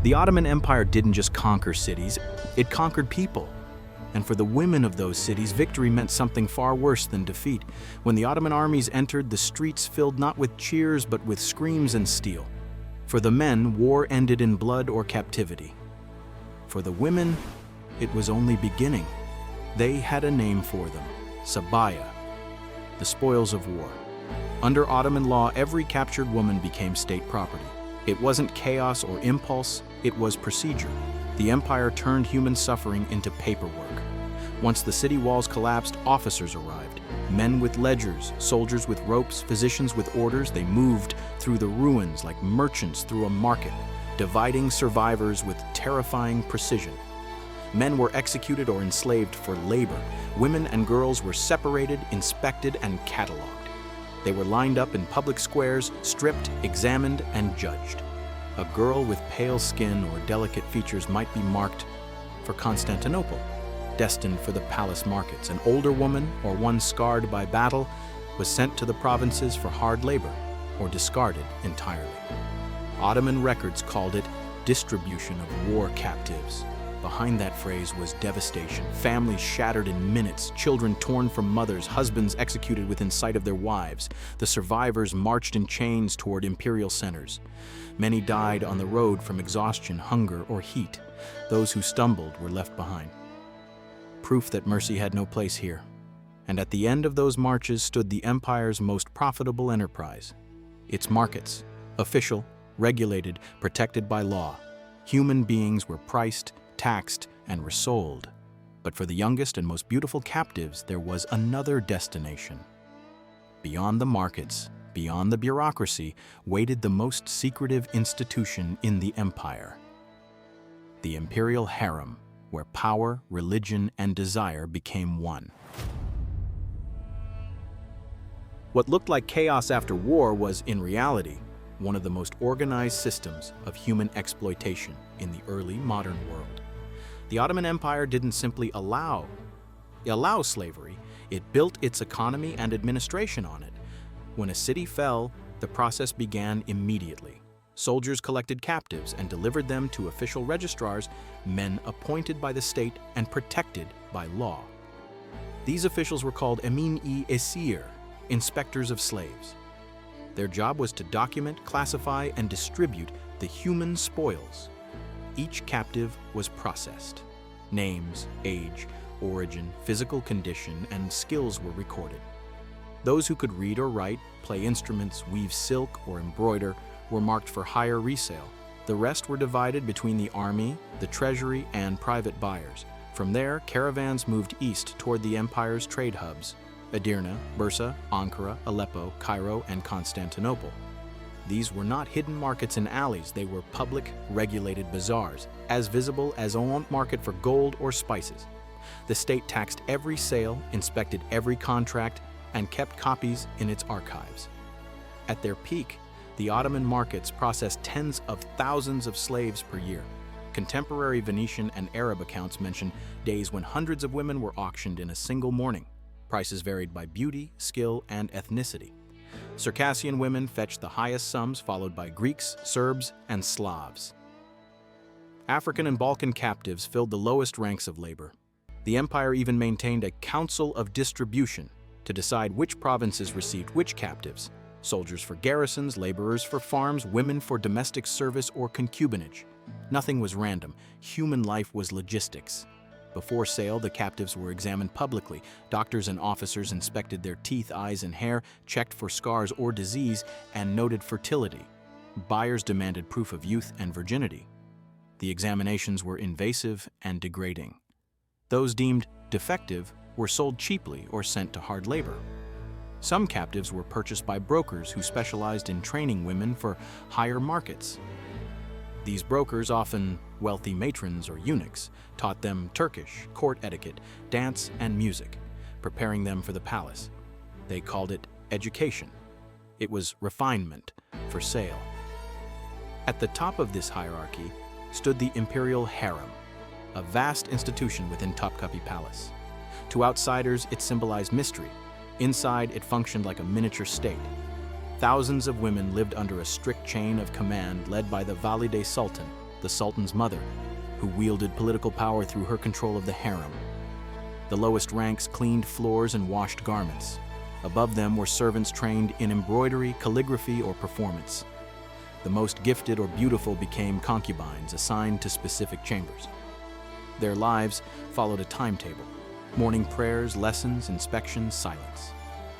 The Ottoman Empire didn't just conquer cities, it conquered people. And for the women of those cities, victory meant something far worse than defeat. When the Ottoman armies entered, the streets filled not with cheers but with screams and steel. For the men, war ended in blood or captivity. For the women, it was only beginning. They had a name for them, sabaya, the spoils of war. Under Ottoman law, every captured woman became state property. It wasn't chaos or impulse, it was procedure. The empire turned human suffering into paperwork. Once the city walls collapsed, officers arrived. Men with ledgers, soldiers with ropes, physicians with orders. They moved through the ruins like merchants through a market, dividing survivors with terrifying precision. Men were executed or enslaved for labor. Women and girls were separated, inspected, and catalogued. They were lined up in public squares, stripped, examined, and judged. A girl with pale skin or delicate features might be marked for Constantinople, destined for the palace markets. An older woman, or one scarred by battle, was sent to the provinces for hard labor, or discarded entirely. Ottoman records called it distribution of war captives. Behind that phrase was devastation. Families shattered in minutes, children torn from mothers, husbands executed within sight of their wives. The survivors marched in chains toward imperial centers. Many died on the road from exhaustion, hunger, or heat. Those who stumbled were left behind. Proof that mercy had no place here. And at the end of those marches stood the empire's most profitable enterprise. Its markets, official, regulated, protected by law. Human beings were priced, taxed, and resold. But for the youngest and most beautiful captives, there was another destination. Beyond the markets, beyond the bureaucracy, waited the most secretive institution in the empire. The imperial harem, where power, religion, and desire became one. What looked like chaos after war was, in reality, one of the most organized systems of human exploitation in the early modern world. The Ottoman Empire didn't simply allow slavery, it built its economy and administration on it. When a city fell, the process began immediately. Soldiers collected captives and delivered them to official registrars, men appointed by the state and protected by law. These officials were called erasure, inspectors of slaves. Their job was to document, classify, and distribute the human spoils. Each captive was processed. Names, age, origin, physical condition, and skills were recorded. Those who could read or write, play instruments, weave silk, or embroider were marked for higher resale. The rest were divided between the army, the treasury, and private buyers. From there, caravans moved east toward the empire's trade hubs: Edirne, Bursa, Ankara, Aleppo, Cairo, and Constantinople. These were not hidden markets in alleys, they were public, regulated bazaars, as visible as a market for gold or spices. The state taxed every sale, inspected every contract, and kept copies in its archives. At their peak, the Ottoman markets processed tens of thousands of slaves per year. Contemporary Venetian and Arab accounts mention days when hundreds of women were auctioned in a single morning. Prices varied by beauty, skill, and ethnicity. Circassian women fetched the highest sums, followed by Greeks, Serbs, and Slavs. African and Balkan captives filled the lowest ranks of labor. The empire even maintained a council of distribution to decide which provinces received which captives: soldiers for garrisons, laborers for farms, women for domestic service or concubinage. Nothing was random. Human life was logistics. Before sale, the captives were examined publicly. Doctors and officers inspected their teeth, eyes, and hair, checked for scars or disease, and noted fertility. Buyers demanded proof of youth and virginity. The examinations were invasive and degrading. Those deemed defective were sold cheaply or sent to hard labor. Some captives were purchased by brokers who specialized in training women for higher markets. These brokers, often wealthy matrons or eunuchs, taught them Turkish, court etiquette, dance, and music, preparing them for the palace. They called it education. It was refinement for sale. At the top of this hierarchy stood the imperial harem, a vast institution within Topkapi Palace. To outsiders, it symbolized mystery. Inside, it functioned like a miniature state. Thousands of women lived under a strict chain of command led by the Valide Sultan, the Sultan's mother, who wielded political power through her control of the harem. The lowest ranks cleaned floors and washed garments. Above them were servants trained in embroidery, calligraphy, or performance. The most gifted or beautiful became concubines assigned to specific chambers. Their lives followed a timetable: morning prayers, lessons, inspections, silence.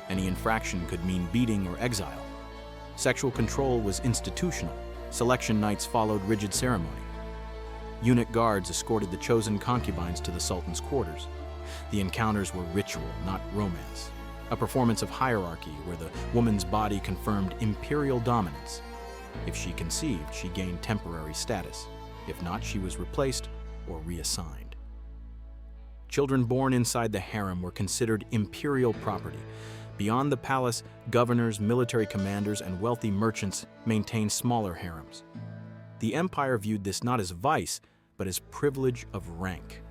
Any infraction could mean beating or exile. Sexual control was institutional. Selection nights followed rigid ceremony. Eunuch guards escorted the chosen concubines to the Sultan's quarters. The encounters were ritual, not romance. A performance of hierarchy where the woman's body confirmed imperial dominance. If she conceived, she gained temporary status. If not, she was replaced or reassigned. Children born inside the harem were considered imperial property. Beyond the palace, governors, military commanders, and wealthy merchants maintained smaller harems. The empire viewed this not as vice, but as privilege of rank.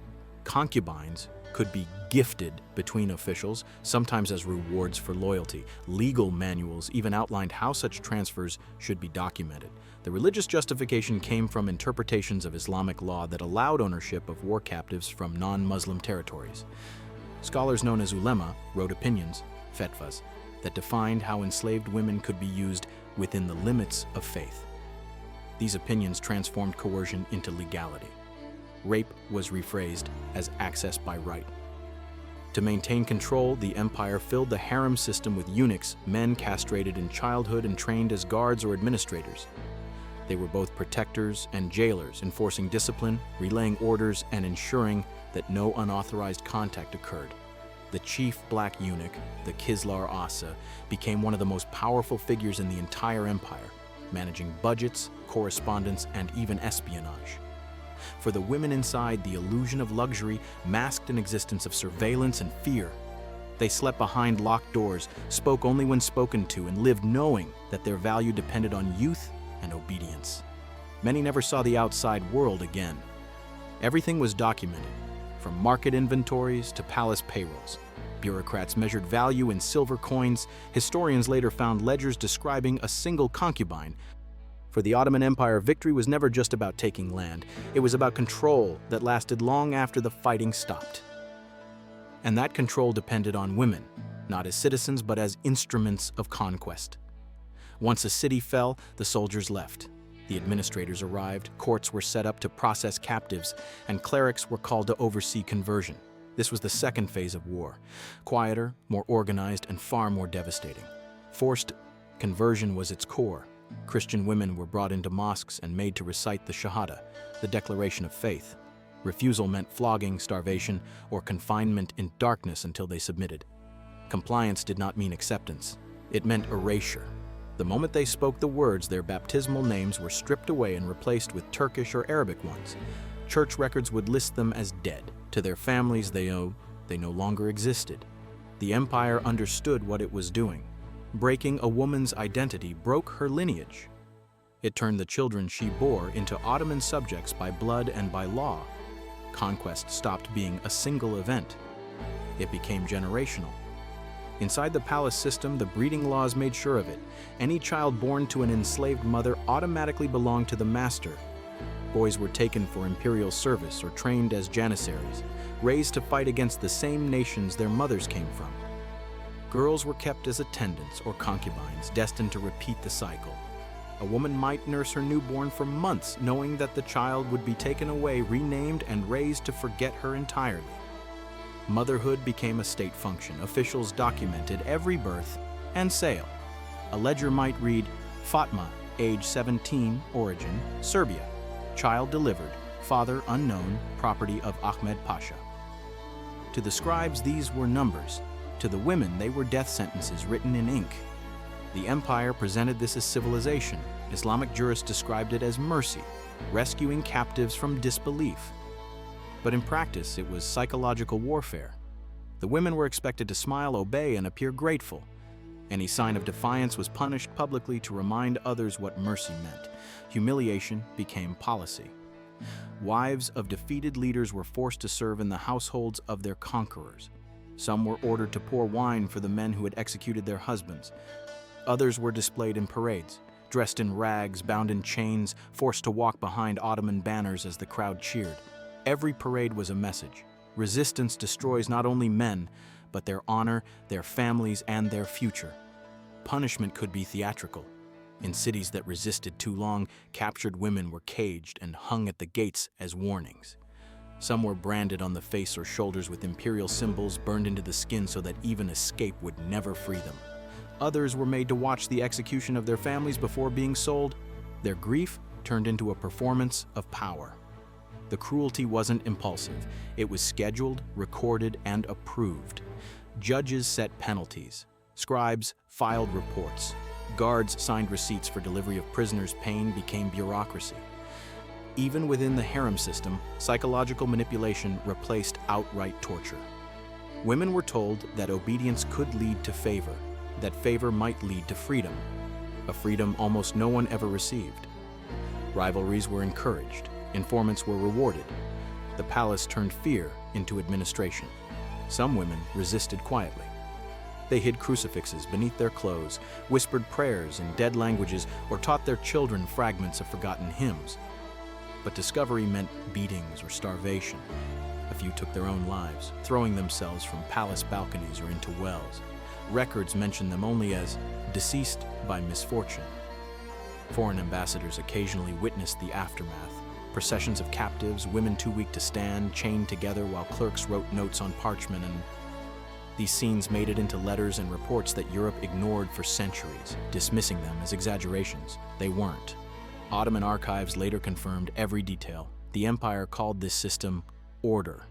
Concubines could be gifted between officials, sometimes as rewards for loyalty. Legal manuals even outlined how such transfers should be documented. The religious justification came from interpretations of Islamic law that allowed ownership of war captives from non-Muslim territories. Scholars known as ulema wrote opinions, fetwas, that defined how enslaved women could be used within the limits of faith. These opinions transformed coercion into legality. Rape was rephrased as access by right. To maintain control, the empire filled the harem system with eunuchs, men castrated in childhood and trained as guards or administrators. They were both protectors and jailers, enforcing discipline, relaying orders, and ensuring that no unauthorized contact occurred. The chief black eunuch, the Kislar Asa, became one of the most powerful figures in the entire empire, managing budgets, correspondence, and even espionage. For the women inside, the illusion of luxury masked an existence of surveillance and fear. They slept behind locked doors, spoke only when spoken to, and lived knowing that their value depended on youth and obedience. Many never saw the outside world again. Everything was documented, from market inventories to palace payrolls. Bureaucrats measured value in silver coins. Historians later found ledgers describing a single concubine. For the Ottoman Empire, victory was never just about taking land. It was about control that lasted long after the fighting stopped. And that control depended on women, not as citizens but as instruments of conquest. Once a city fell, the soldiers left. The administrators arrived, courts were set up to process captives, and clerics were called to oversee conversion. This was the second phase of war, quieter, more organized, and far more devastating. Forced conversion was its core. Christian women were brought into mosques and made to recite the Shahada, the declaration of faith. Refusal meant flogging, starvation, or confinement in darkness until they submitted. Compliance did not mean acceptance. It meant erasure. The moment they spoke the words, their baptismal names were stripped away and replaced with Turkish or Arabic ones. Church records would list them as dead. To their families, they no longer existed. The empire understood what it was doing. Breaking a woman's identity broke her lineage. It turned the children she bore into Ottoman subjects by blood and by law. Conquest stopped being a single event. It became generational. Inside the palace system, the breeding laws made sure of it. Any child born to an enslaved mother automatically belonged to the master. Boys were taken for imperial service or trained as janissaries, raised to fight against the same nations their mothers came from. Girls were kept as attendants or concubines, destined to repeat the cycle. A woman might nurse her newborn for months, knowing that the child would be taken away, renamed, and raised to forget her entirely. Motherhood became a state function. Officials documented every birth and sale. A ledger might read, Fatma, age 17, origin, Serbia. Child delivered, father unknown, property of Ahmed Pasha. To the scribes, these were numbers. To the women, they were death sentences written in ink. The empire presented this as civilization. Islamic jurists described it as mercy, rescuing captives from disbelief. But in practice, it was psychological warfare. The women were expected to smile, obey, and appear grateful. Any sign of defiance was punished publicly to remind others what mercy meant. Humiliation became policy. Wives of defeated leaders were forced to serve in the households of their conquerors. Some were ordered to pour wine for the men who had executed their husbands. Others were displayed in parades, dressed in rags, bound in chains, forced to walk behind Ottoman banners as the crowd cheered. Every parade was a message. Resistance destroys not only men, but their honor, their families, and their future. Punishment could be theatrical. In cities that resisted too long, captured women were caged and hung at the gates as warnings. Some were branded on the face or shoulders with imperial symbols burned into the skin so that even escape would never free them. Others were made to watch the execution of their families before being sold. Their grief turned into a performance of power. The cruelty wasn't impulsive. It was scheduled, recorded, and approved. Judges set penalties. Scribes filed reports. Guards signed receipts for delivery of prisoners. Pain became bureaucracy. Even within the harem system, psychological manipulation replaced outright torture. Women were told that obedience could lead to favor, that favor might lead to freedom, a freedom almost no one ever received. Rivalries were encouraged, informants were rewarded. The palace turned fear into administration. Some women resisted quietly. They hid crucifixes beneath their clothes, whispered prayers in dead languages, or taught their children fragments of forgotten hymns. But discovery meant beatings or starvation. A few took their own lives, throwing themselves from palace balconies or into wells. Records mention them only as deceased by misfortune. Foreign ambassadors occasionally witnessed the aftermath. Processions of captives, women too weak to stand, chained together while clerks wrote notes on parchment, and these scenes made it into letters and reports that Europe ignored for centuries, dismissing them as exaggerations. They weren't. Ottoman archives later confirmed every detail. The empire called this system order,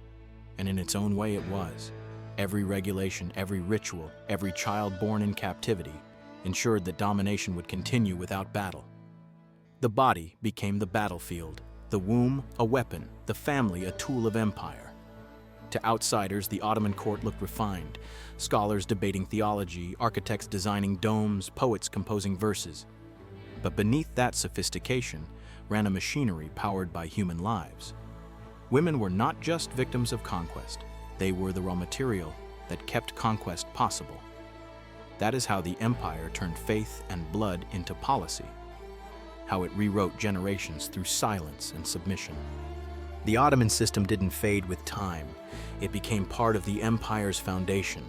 and in its own way it was. Every regulation, every ritual, every child born in captivity ensured that domination would continue without battle. The body became the battlefield, the womb a weapon, the family a tool of empire. To outsiders, the Ottoman court looked refined, scholars debating theology, architects designing domes, poets composing verses. But beneath that sophistication ran a machinery powered by human lives. Women were not just victims of conquest, they were the raw material that kept conquest possible. That is how the empire turned faith and blood into policy, how it rewrote generations through silence and submission. The Ottoman system didn't fade with time. It became part of the empire's foundation.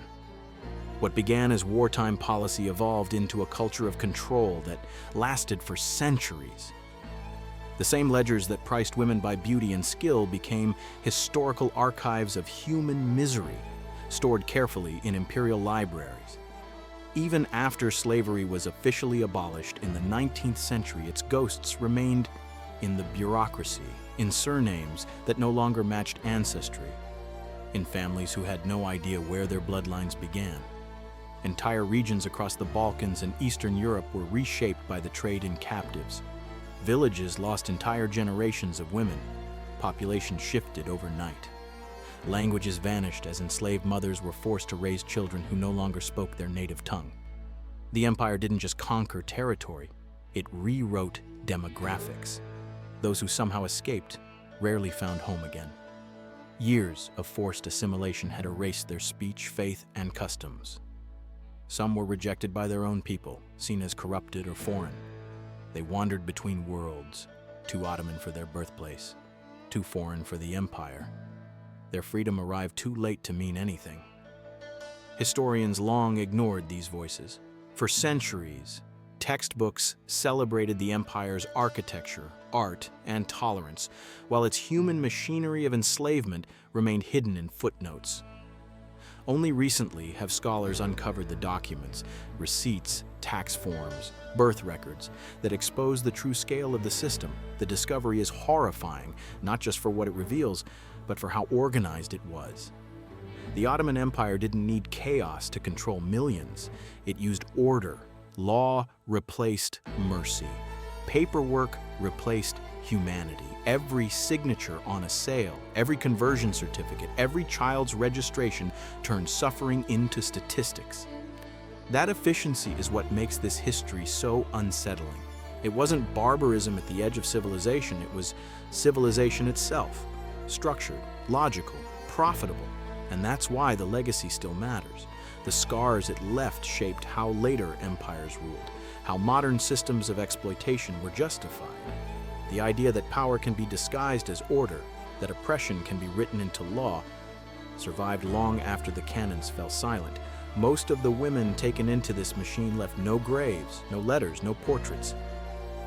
What began as wartime policy evolved into a culture of control that lasted for centuries. The same ledgers that priced women by beauty and skill became historical archives of human misery, stored carefully in imperial libraries. Even after slavery was officially abolished in the 19th century, its ghosts remained in the bureaucracy, in surnames that no longer matched ancestry, in families who had no idea where their bloodlines began. Entire regions across the Balkans and Eastern Europe were reshaped by the trade in captives. Villages lost entire generations of women. Population shifted overnight. Languages vanished as enslaved mothers were forced to raise children who no longer spoke their native tongue. The empire didn't just conquer territory, it rewrote demographics. Those who somehow escaped rarely found home again. Years of forced assimilation had erased their speech, faith, and customs. Some were rejected by their own people, seen as corrupted or foreign. They wandered between worlds, too Ottoman for their birthplace, too foreign for the empire. Their freedom arrived too late to mean anything. Historians long ignored these voices. For centuries, textbooks celebrated the empire's architecture, art, and tolerance, while its human machinery of enslavement remained hidden in footnotes. Only recently have scholars uncovered the documents, receipts, tax forms, birth records that expose the true scale of the system. The discovery is horrifying, not just for what it reveals, but for how organized it was. The Ottoman Empire didn't need chaos to control millions. It used order. Law replaced mercy. Paperwork replaced humanity. Every signature on a sale, every conversion certificate, every child's registration turned suffering into statistics. That efficiency is what makes this history so unsettling. It wasn't barbarism at the edge of civilization, it was civilization itself. Structured, logical, profitable, and that's why the legacy still matters. The scars it left shaped how later empires ruled, how modern systems of exploitation were justified. The idea that power can be disguised as order, that oppression can be written into law, survived long after the canons fell silent. Most of the women taken into this machine left no graves, no letters, no portraits.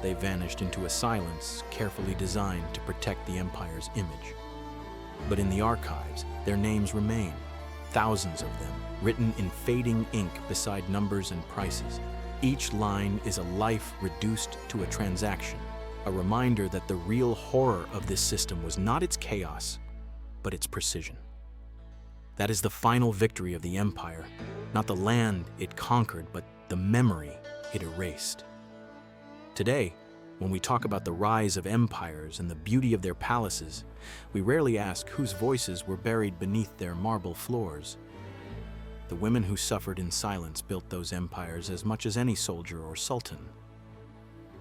They vanished into a silence carefully designed to protect the empire's image. But in the archives, their names remain, thousands of them, written in fading ink beside numbers and prices. Each line is a life reduced to a transaction, a reminder that the real horror of this system was not its chaos, but its precision. That is the final victory of the empire, not the land it conquered, but the memory it erased. Today, when we talk about the rise of empires and the beauty of their palaces, we rarely ask whose voices were buried beneath their marble floors. The women who suffered in silence built those empires as much as any soldier or sultan.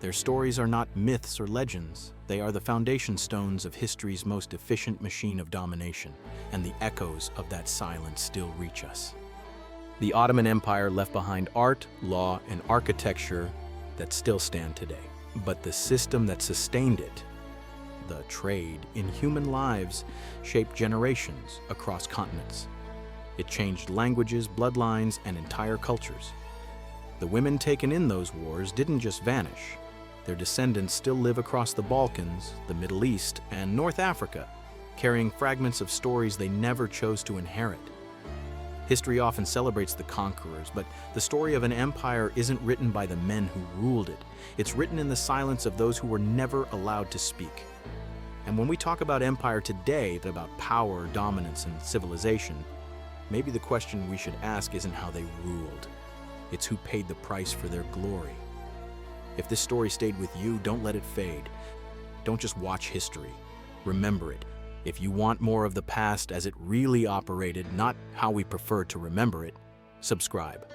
Their stories are not myths or legends. They are the foundation stones of history's most efficient machine of domination, and the echoes of that silence still reach us. The Ottoman Empire left behind art, law, and architecture that still stand today. But the system that sustained it, the trade in human lives, shaped generations across continents. It changed languages, bloodlines, and entire cultures. The women taken in those wars didn't just vanish. Their descendants still live across the Balkans, the Middle East, and North Africa, carrying fragments of stories they never chose to inherit. History often celebrates the conquerors, but the story of an empire isn't written by the men who ruled it. It's written in the silence of those who were never allowed to speak. And when we talk about empire today, about power, dominance, and civilization, maybe the question we should ask isn't how they ruled. It's who paid the price for their glory. If this story stayed with you, don't let it fade. Don't just watch history. Remember it. If you want more of the past as it really operated, not how we prefer to remember it, subscribe.